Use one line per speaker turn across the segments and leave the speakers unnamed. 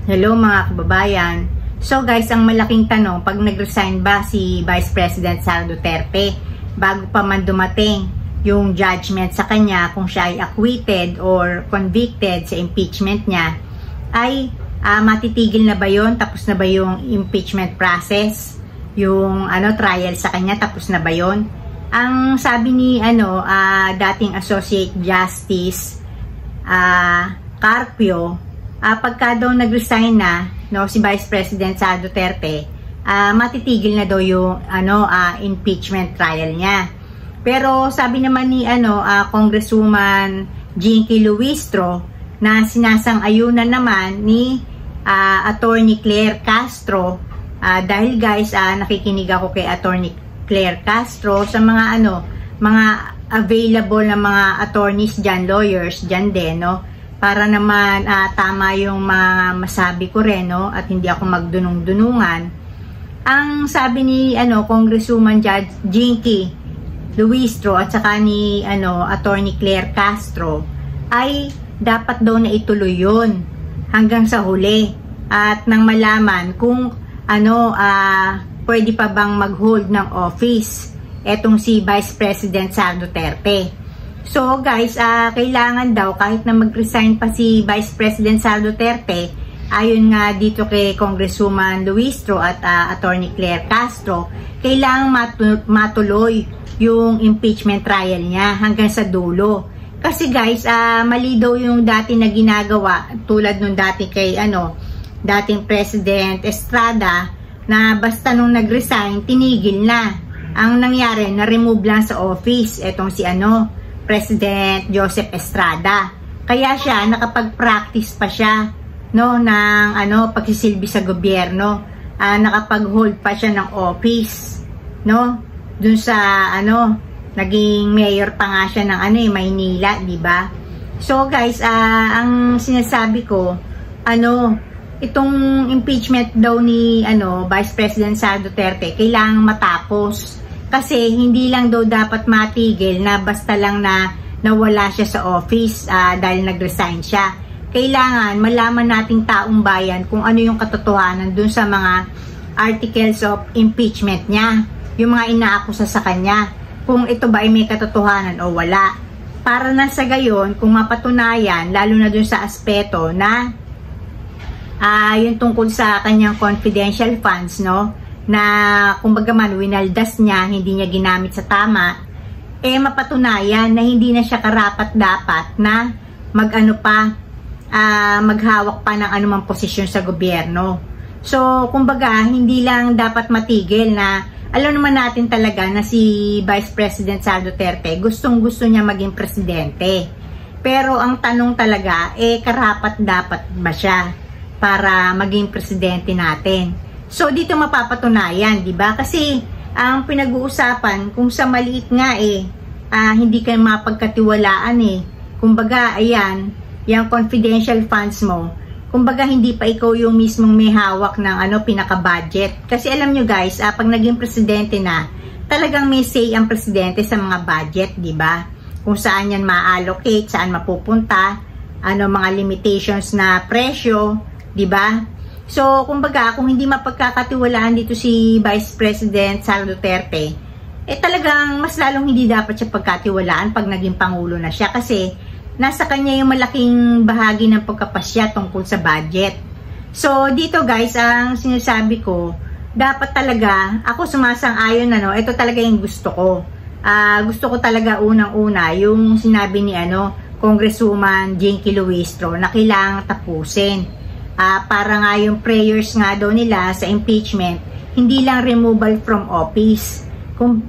Hello mga kababayan. So guys, ang malaking tanong, pag nag-resign ba si Vice President Sara Duterte bago pa man dumating yung judgment sa kanya kung siya ay acquitted or convicted sa impeachment niya, ay matitigil na ba yon? Tapos na ba yung impeachment process? Yung trial sa kanya, tapos na ba yon? Ang sabi ni dating Associate Justice Carpio, pagka daw nag-resign na si Vice President Sara Duterte, matitigil na daw yung impeachment trial niya. Pero sabi naman ni Congresswoman Jinky Luistro na sinasang-ayunan naman ni Attorney Claire Castro, dahil guys nakikinig ako kay Attorney Claire Castro sa mga mga available na mga attorneys diyan, lawyers diyan din, para naman tama yung mga masabi ko rin, at hindi ako magdunong-dunungan. Ang sabi ni Congresswoman Jinky Luistro at saka ni Attorney Claire Castro ay dapat daw na ituloy yun hanggang sa huli at nang malaman kung pwede pa bang mag-hold ng office etong si Vice President Sara Duterte. So guys, kailangan daw kahit na mag-resign pa si Vice President Sara Duterte, ayon nga dito kay Congresswoman Luistro at Attorney Claire Castro, kailangan matuloy yung impeachment trial niya hanggang sa dulo. Kasi guys, mali daw yung dati na ginagawa tulad nung dati kay dating President Estrada, na basta nung nag-resign tinigil na. Ang nangyari, na-remove lang sa office etong si President Joseph Estrada. Kaya siya nakapag-practice pa siya ng pagsisilbi sa gobyerno. Nakapag-hold pa siya ng office, dun sa naging mayor pa nga siya ng Maynila, di ba? So guys, ang sinasabi ko, itong impeachment daw ni Vice President Sara Duterte kailangang matapos. Kasi hindi lang daw dapat matigil na basta lang na nawala siya sa office dahil nag-resign siya. Kailangan malaman nating taong bayan kung ano yung katotohanan dun sa mga articles of impeachment niya, yung mga inaakusa sa kanya, kung ito ba ay may katotohanan o wala. Para na sa gayon, kung mapatunayan, lalo na dun sa aspeto na yung tungkol sa kanyang confidential funds, na kumbaga man winaldas niya, hindi niya ginamit sa tama, mapatunayan na hindi na siya karapat-dapat na maghawak pa ng anumang posisyon sa gobyerno. So kumbaga hindi lang dapat matigil na alam naman natin talaga na si Vice President Sara Duterte gustong-gusto niya maging presidente. Pero ang tanong talaga, karapat-dapat ba siya para maging presidente natin? So dito mapapatunayan, di ba? Kasi ang pinag-uusapan kung sa maliit nga hindi ka mapagkatiwalaan Kumbaga, ayan, yung confidential funds mo, kumbaga hindi pa ikaw yung mismong may hawak ng pinaka-budget. Kasi alam nyo guys, pag naging presidente na, talagang may say ang presidente sa mga budget, di ba? Kung saan yan ma-allocate, saan mapupunta, mga limitations na presyo, di ba? So, kumbaga, kung hindi mapagkakatiwalaan dito si Vice President Sara Duterte, talagang mas lalong hindi dapat siya pagkatiwalaan pag naging Pangulo na siya kasi nasa kanya yung malaking bahagi ng pagkapasya tungkol sa budget. So, dito guys, ang sinasabi ko, dapat talaga, ako sumasang-ayon ito talaga yung gusto ko. Gusto ko talaga unang-una, yung sinabi ni Congresswoman Jinky Luistro na kailangang tapusin. Para nga yung prayers nga daw nila sa impeachment, hindi lang removal from office.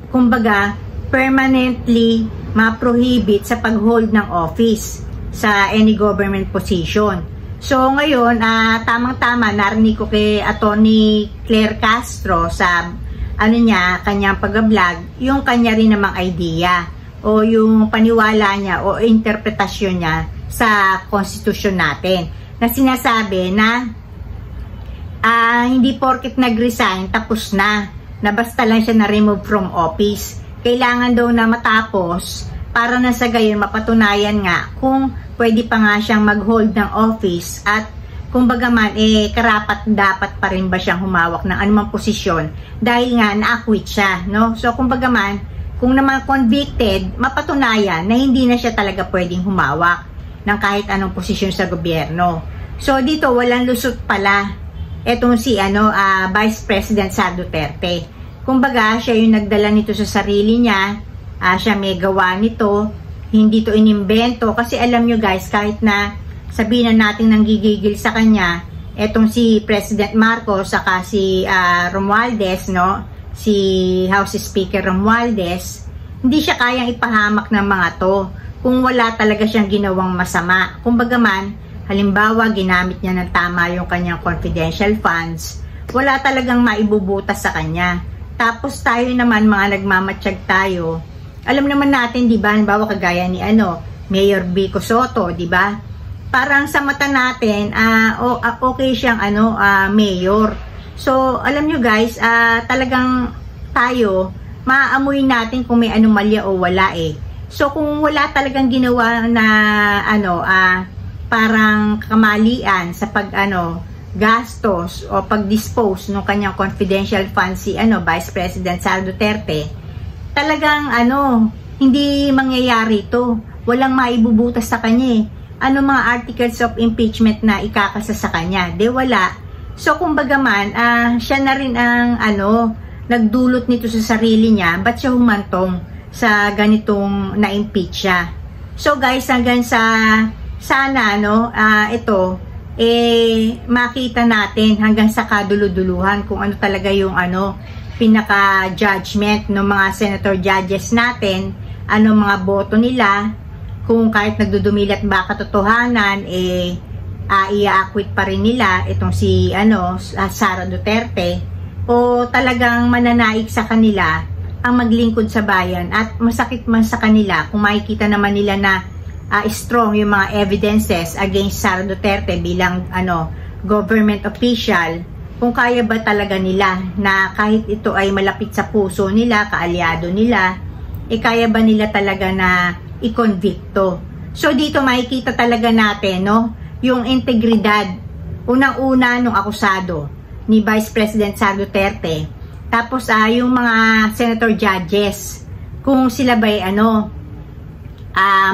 Kumbaga, permanently ma-prohibit sa pag-hold ng office sa any government position. So ngayon, tamang-tama narinig ko kay Attorney Claire Castro sa kanyang pag-vlog, yung kanya rin namang idea o yung paniwala niya o interpretasyon niya sa konstitusyon natin, na sinasabi na hindi porket nag-resign tapos na basta lang siya na-remove from office. Kailangan daw na matapos para na sa gayon mapatunayan nga kung pwede pa nga siyang mag-hold ng office at kumbaga man, karapat dapat pa rin ba siyang humawak ng anumang posisyon dahil nga na-acquit siya, no? So, kumbaga man, kung naman convicted, mapatunayan na hindi na siya talaga pwedeng humawak ng kahit anong posisyon sa gobyerno. So, dito, walang lusot pala etong si, Vice President Sara Duterte. Kumbaga, siya yung nagdala nito sa sarili niya, siya may gawa nito, hindi to inimbento, kasi alam nyo guys, kahit na sabihin na natin nanggigigil sa kanya, etong si President Marcos, saka si Romualdez, no? Si House Speaker Romualdez, hindi siya kayang ipahamak ng mga to kung wala talaga siyang ginawang masama. Kumbaga man, halimbawa, ginamit niya ng tama yung kanyang confidential funds, wala talagang maibubutas sa kanya. Tapos tayo naman, mga nagmamatsyag tayo, alam naman natin, di ba, halimbawa kagaya ni Mayor Vico Soto, di ba? Parang sa mata natin, okay siyang mayor. So, alam nyo guys, talagang tayo, maaamoy natin kung may anomalya o wala So, kung wala talagang ginawa na, parang kamalian sa gastos o pag-dispose ng kanyang confidential funds si, Vice President Sara Duterte, talagang, hindi mangyayari to. Walang maibubutas sa kanya mga articles of impeachment na ikakasa sa kanya? De wala. So kumbaga man, siya na rin ang nagdulot nito sa sarili niya. Ba't siya humantong sa ganitong na-impeach siya? So guys, hanggang sana ito makita natin hanggang sa kaduluduluhan kung ano talaga yung pinaka-judgment ng mga senator judges natin, mga boto nila, kung kahit nagdudumilat ba katotohanan, i-acquit pa rin nila itong si Sara Duterte, o talagang mananaig sa kanila ang maglingkod sa bayan. At masakit man sa kanila kung makikita naman nila na strong yung mga evidences against Sara Duterte bilang government official, kung kaya ba talaga nila na kahit ito ay malapit sa puso nila, kaalyado nila, kaya ba nila talaga na i-convicto. So dito makikita talaga natin yung integridad unang-una nung akusado ni Vice President Sara Duterte. Tapos yung mga senator judges, kung sila ba'y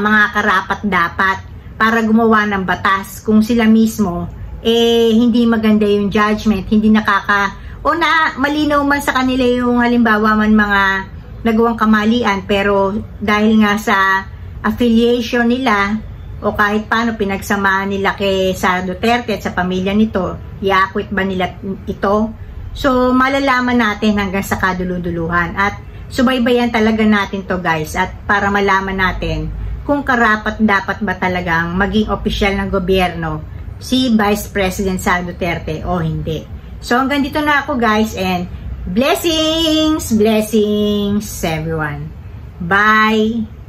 mga karapat-dapat para gumawa ng batas, kung sila mismo hindi maganda yung judgment, hindi malinaw man sa kanila yung halimbawa man mga nagawang kamalian, pero dahil nga sa affiliation nila o kahit paano pinagsamahan nila kay Sara Duterte at sa pamilya nito, i-acquit ba nila ito? So malalaman natin hanggang sa kaduluduluhan, at subaybayan talaga natin to guys, at para malaman natin kung karapat dapat ba talagang maging opisyal ng gobyerno si Vice President Sara Duterte o hindi. So hanggang dito na ako guys, and blessings everyone. Bye.